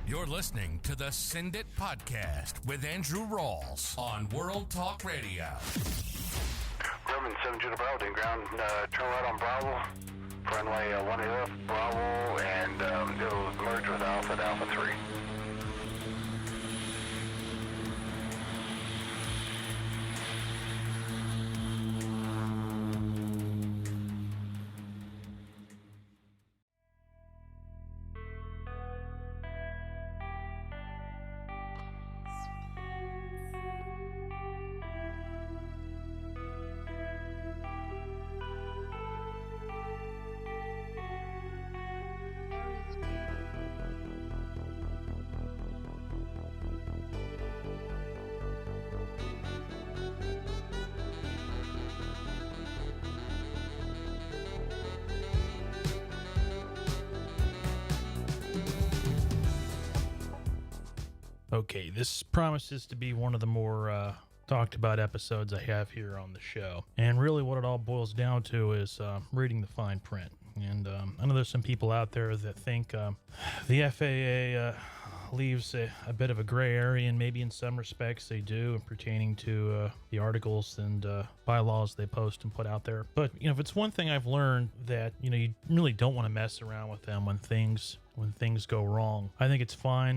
You're listening to the Send It Podcast with Andrew Rawls on World Talk Radio. Roman 7 Judah Bravo, then ground, turn right on Bravo, runway 18 left, Bravo, and it'll merge with Alpha at Alpha 3. Okay, this promises to be one of the more talked about episodes I have here on the show. And really what it all boils down to is reading the fine print. And I know there's some people out there that think the FAA leaves a bit of a gray area, and maybe in some respects they do, pertaining to the articles and bylaws they post and put out there. But, you know, if it's one thing I've learned, that, you know, you really don't want to mess around with them when things go wrong. I think it's fine,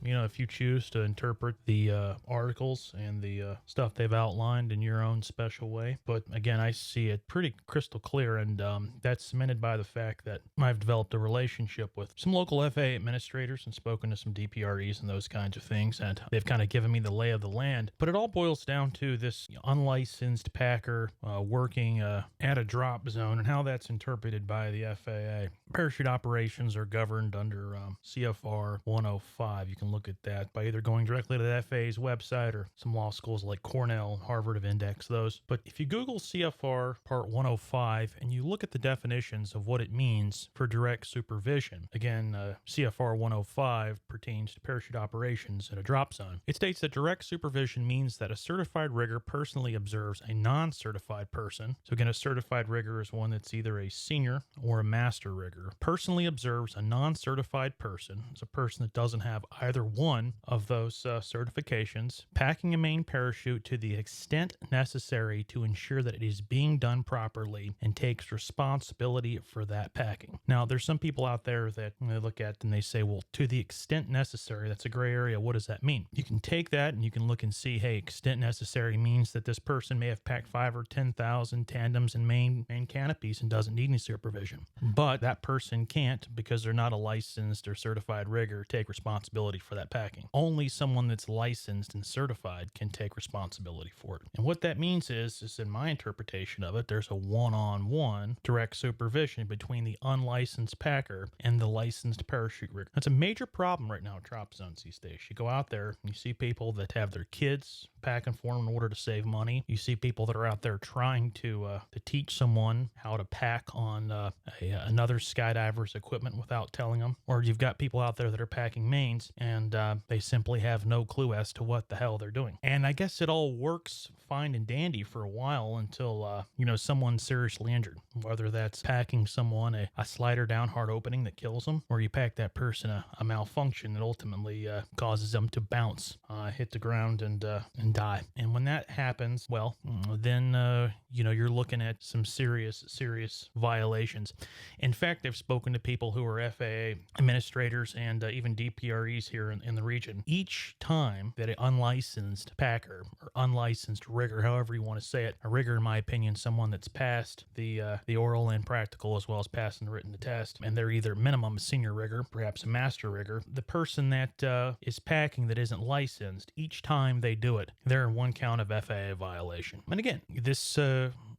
you know, if you choose to interpret the articles and the stuff they've outlined in your own special way. But again, I see it pretty crystal clear, and that's cemented by the fact that I've developed a relationship with some local FAA administrators and spoken to some DPREs and those kinds of things, and they've kind of given me the lay of the land. But it all boils down to this unlicensed packer working at a drop zone and how that's interpreted by the FAA. Parachute operations are governed under CFR 105. You can look at that by either going directly to the FAA's website, or some law schools like Cornell, Harvard have indexed those. But if you Google CFR Part 105 and you look at the definitions of what it means for direct supervision, again, CFR 105 pertains to parachute operations at a drop zone. It states that direct supervision means that a certified rigger personally observes a non-certified person. So again, a certified rigger is one that's either a senior or a master rigger. Personally observes a non-certified person is a person that doesn't have either one of those certifications, packing a main parachute to the extent necessary to ensure that it is being done properly, and takes responsibility for that packing. Now, there's some people out there that they look at and they say, well, to the extent necessary, that's a gray area. What does that mean? You can take that and you can look and see, hey, extent necessary means that this person may have packed 5,000 or 10,000 tandems and main canopies and doesn't need any supervision. But that person can't, because they're not a licensed or certified rigger, take responsibility for that packing. Only someone that's licensed and certified can take responsibility for it. And what that means is in my interpretation of it, there's a one-on-one direct supervision between the unlicensed packer and the licensed parachute rigger. That's a major problem right now at drop zones these days. You go out there and you see people that have their kids packing for them in order to save money. You see people that are out there trying to teach someone how to pack on another skydiver's equipment without telling them. Or you've got people out there that are packing mains and they simply have no clue as to what the hell they're doing. And I guess it all works fine and dandy for a while until, you know, someone's seriously injured. Whether that's packing someone a slider down hard opening that kills them, or you pack that person a malfunction that ultimately causes them to bounce, hit the ground and die. And when that happens, well, then, you know, you're looking at some serious violations. In fact, I've spoken to people who are FAA administrators and even DPREs here in the region. Each time that an unlicensed packer or unlicensed rigger, however you want to say it, a rigger, in my opinion, someone that's passed the oral and practical as well as passing the written test, and they're either minimum a senior rigger, perhaps a master rigger. The person that is packing that isn't licensed, each time they do it, they're in one count of FAA violation. And again,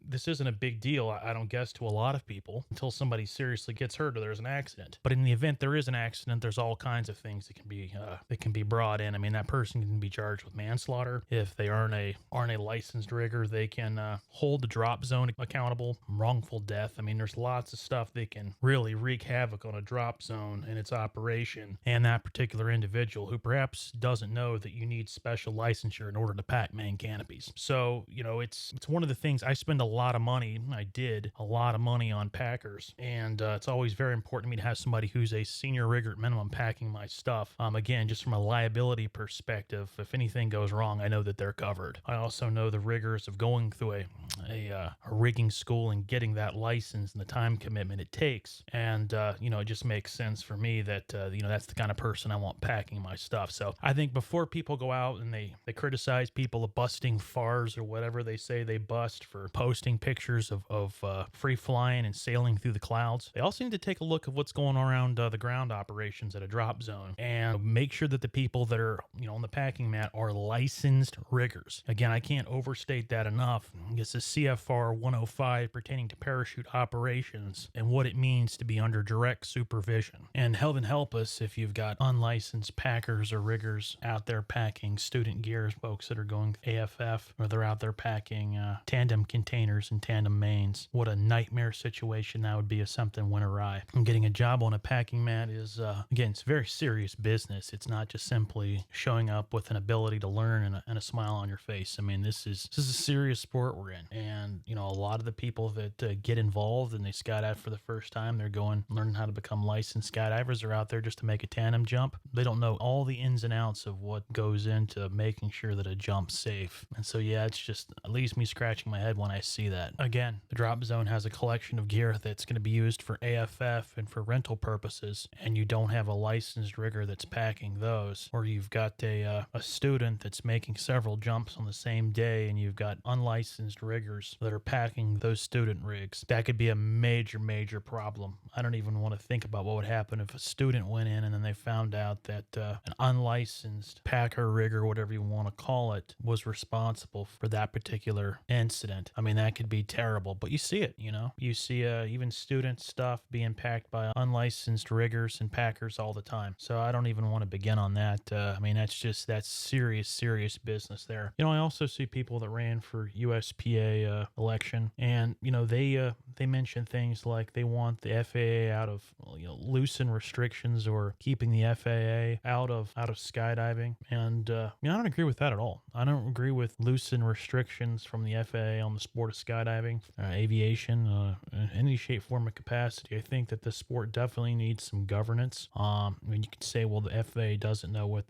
this isn't a big deal, I don't guess, to a lot of people until somebody seriously gets hurt or there's an accident. But in the event there is an accident, there's all kinds of things that can be brought in. I mean, that person can be charged with manslaughter. If they aren't a licensed rigger, they can hold the drop zone accountable. Wrongful death. I mean, there's lots of stuff that can really wreak havoc on a drop zone and its operation, and that particular individual who perhaps doesn't know that you need special licensure in order to pack main canopies. So, you know, it's one of the things I spend a lot of money. I did a lot of money on packers, and it's always very important to me to have somebody who's a senior rigger at minimum packing my stuff. Again, just from a liability perspective, if anything goes wrong, I know that they're covered. I also know the rigors of going through a rigging school and getting that license and the time commitment it takes. And, it just makes sense for me that, that's the kind of person I want packing my stuff. So I think before people go out and they criticize people of busting FARs or whatever they say they bust for posting pictures of free flying and sailing through the clouds, they also need to take a look at what's going on around the ground operations at a drop zone and make sure that the people that are, on the packing mat are licensed riggers. Again, I can't overstate that enough. This is CFR 105 pertaining to parachute operations and what it means to be under direct supervision. And heaven help us if you've got unlicensed packers or riggers out there packing student gears, folks that are going AFF, or they're out there packing tandem containers and tandem mains. What a nightmare situation that would be if something went awry. And getting a job on a packing mat is, again, it's very serious business. It's not just simply showing up with an ability to learn and a smile on your face. I mean, this is a serious sport we're in. And, a lot of the people that get involved and they skydive for the first time, they're learning how to become licensed skydivers, are out there just to make a tandem jump. They don't know all the ins and outs of what goes into making sure that a jump's safe. And so, yeah, it's just, it leaves me scratching my head when I see that. Again, the drop zone has a collection of gear that's going to be used for AFF and for rental purposes, and you don't have a licensed rigger that's packing those, or you've got a student that's making several jumps on the same day, and you've got unlicensed riggers that are packing those student rigs. That could be a major, major problem. I don't even want to think about what would happen if a student went in and then they found out that an unlicensed packer, rigger, whatever you want to call it, was responsible for that particular incident. I mean, that could be terrible, but you see it, You see even student stuff being packed by unlicensed riggers and packers all the time. So I don't even want to begin on that. That's serious, serious business there. I also see people that ran for USPA election, and, they mention things like they want the FAA out of, loosen restrictions or keeping the FAA out of skydiving. And, I don't agree with that at all. I don't agree with loosen restrictions from the FAA on the sport of skydiving, aviation, in any shape, form, or capacity. I think that the sport definitely needs some governance. You could say, well, the FAA doesn't know what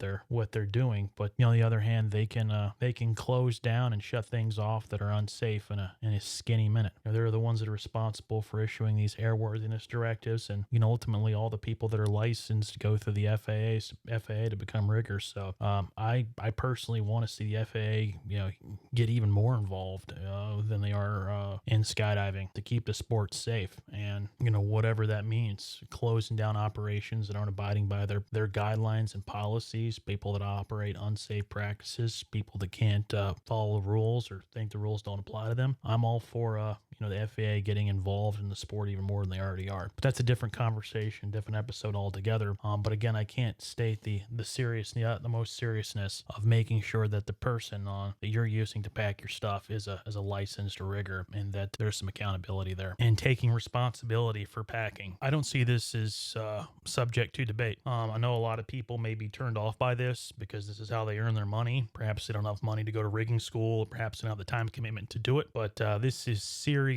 they're doing, but on the other hand, they can close down and shut things off that are unsafe in a skinny minute. They're the ones that are responsible for issuing these airworthiness directives, and ultimately all the people that are licensed go through the FAA to become riggers. So I personally want to see the FAA get even more involved than they are in skydiving to keep the sport safe, and whatever that means, closing down operations that aren't abiding by their guidelines and policies, people that operate unsafe practices, people that can't follow the rules or think the rules don't apply to them. I'm all for the FAA getting involved in the sport even more than they already are. But that's a different conversation, different episode altogether. But again, I can't state the most seriousness of making sure that the person that you're using to pack your stuff is a licensed rigger, and that there's some accountability there and taking responsibility for packing. I don't see this as subject to debate. I know a lot of people may be turned off by this because this is how they earn their money. Perhaps they don't have money to go to rigging school. Perhaps they don't have the time commitment to do it. But this is serious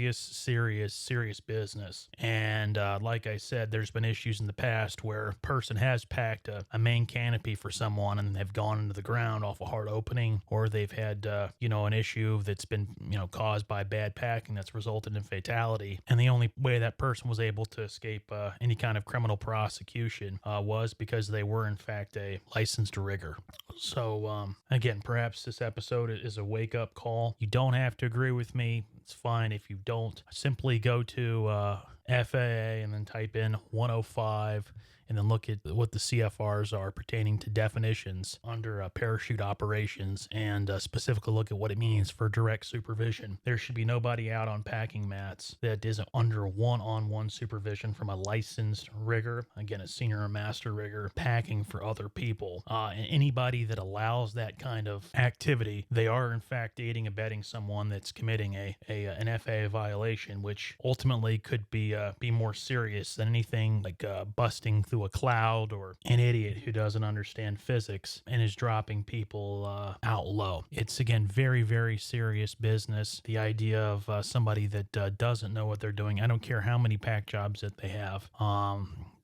business. And like I said, there's been issues in the past where a person has packed a main canopy for someone and they've gone into the ground off a hard opening, or they've had an issue that's been caused by bad packing that's resulted in fatality. And the only way that person was able to escape any kind of criminal prosecution was because they were in fact a licensed rigger. So again, perhaps this episode is a wake-up call. You don't have to agree with me. It's fine if you don't. Simply go to FAA and then type in 105 and then look at what the CFRs are pertaining to definitions under parachute operations, and specifically look at what it means for direct supervision. There should be nobody out on packing mats that isn't under one-on-one supervision from a licensed rigger, again, a senior or master rigger, packing for other people. And anybody that allows that kind of activity, they are in fact aiding and abetting someone that's committing an FAA violation, which ultimately could be more serious than anything like busting through to a cloud, or an idiot who doesn't understand physics and is dropping people out low. It's, again, very, very serious business. The idea of somebody that doesn't know what they're doing, I don't care how many pack jobs that they have,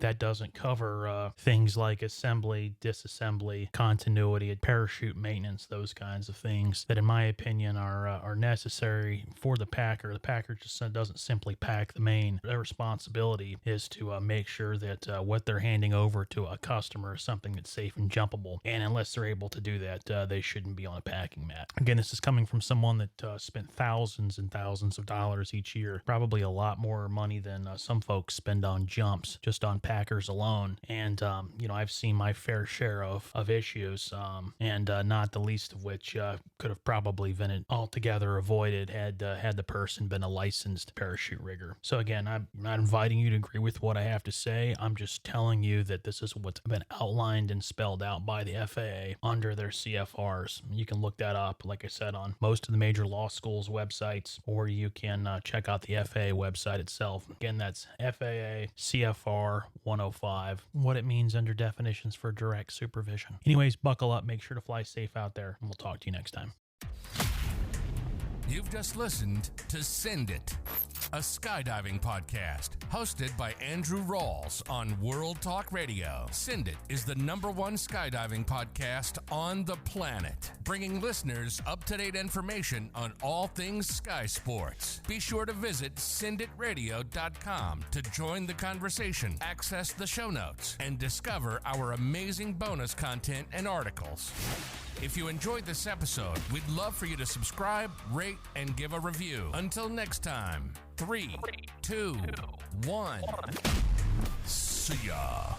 that doesn't cover things like assembly, disassembly, continuity, parachute maintenance, those kinds of things that, in my opinion, are necessary for the packer. The packer just doesn't simply pack the main. Their responsibility is to make sure that what they're handing over to a customer is something that's safe and jumpable. And unless they're able to do that, they shouldn't be on a packing mat. Again, this is coming from someone that spent thousands and thousands of dollars each year, probably a lot more money than some folks spend on jumps, just on packers alone. And I've seen my fair share of issues, and not the least of which could have probably been altogether avoided had the person been a licensed parachute rigger. So again, I'm not inviting you to agree with what I have to say. I'm just telling you that this is what's been outlined and spelled out by the FAA under their CFRs. You can look that up, like I said, on most of the major law schools' websites, or you can check out the FAA website itself. Again, that's FAA CFR 105, what it means under definitions for direct supervision. Anyways, buckle up, make sure to fly safe out there, and we'll talk to you next time. You've just listened to Send It, a skydiving podcast hosted by Andrew Rawls on World Talk Radio. Send It is the #1 skydiving podcast on the planet, bringing listeners up-to-date information on all things sky sports. Be sure to visit senditradio.com to join the conversation, access the show notes, and discover our amazing bonus content and articles. If you enjoyed this episode, we'd love for you to subscribe, rate, and give a review. Until next time, 3, 2, 1. See ya.